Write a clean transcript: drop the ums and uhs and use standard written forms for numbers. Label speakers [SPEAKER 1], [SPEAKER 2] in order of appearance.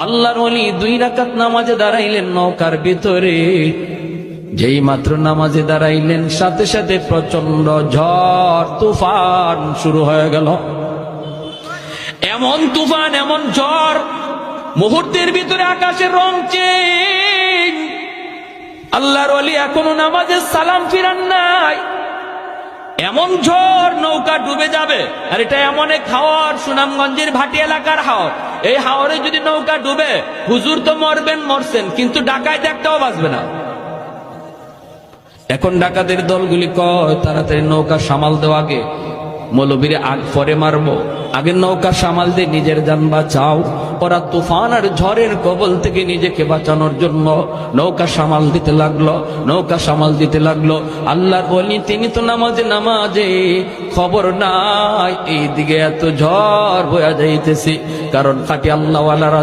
[SPEAKER 1] আল্লাহর ওলি 2 রাকাত নামাজে দাঁড়াইলেন নৌকার ভিতরে। যেই মাত্র নামাজে দাঁড়াইলেন সাথে সাথে প্রচন্ড ঝড় তুফান শুরু হয়ে গেল। এমন তুফান, এমন ঝড়, মুহূর্তের ভিতরে আকাশের রং চেঞ্জ। আল্লাহর ওলি এখনো নামাজে সালাম ফিরান নাই, এমন ঝড় নৌকা ডুবে যাবে। আর এটা এমন এক হাওর, সুনামগঞ্জের ভাটি এলাকার হাওর। এই হাওরে যদি নৌকা ডুবে, হুজুর তো মরবেন, মরছেন, কিন্তু ডাকাত একটাও বাঁচবে না। এখন ডাকাতের দলগুলি কয় তাড়াতাড়ি নৌকা সামাল দেওয়া, আগে মৌলবীরে আগ পরে মারবো, আগে নৌকা সামাল দিয়ে নিজের জান বাঁচাও। ওরা তুফান আর ঝড়ের কবল থেকে নিজেকে বাঁচানোর জন্য নৌকা সামাল দিতে লাগলো, নৌকা সামাল দিতে লাগলো। আল্লাহর ওলি তিনি তো নামাজে খবর নাই এইদিকে এত ঝড় বয়া যাইতেছে, কারণ খাঁটি আল্লাহওয়ালারা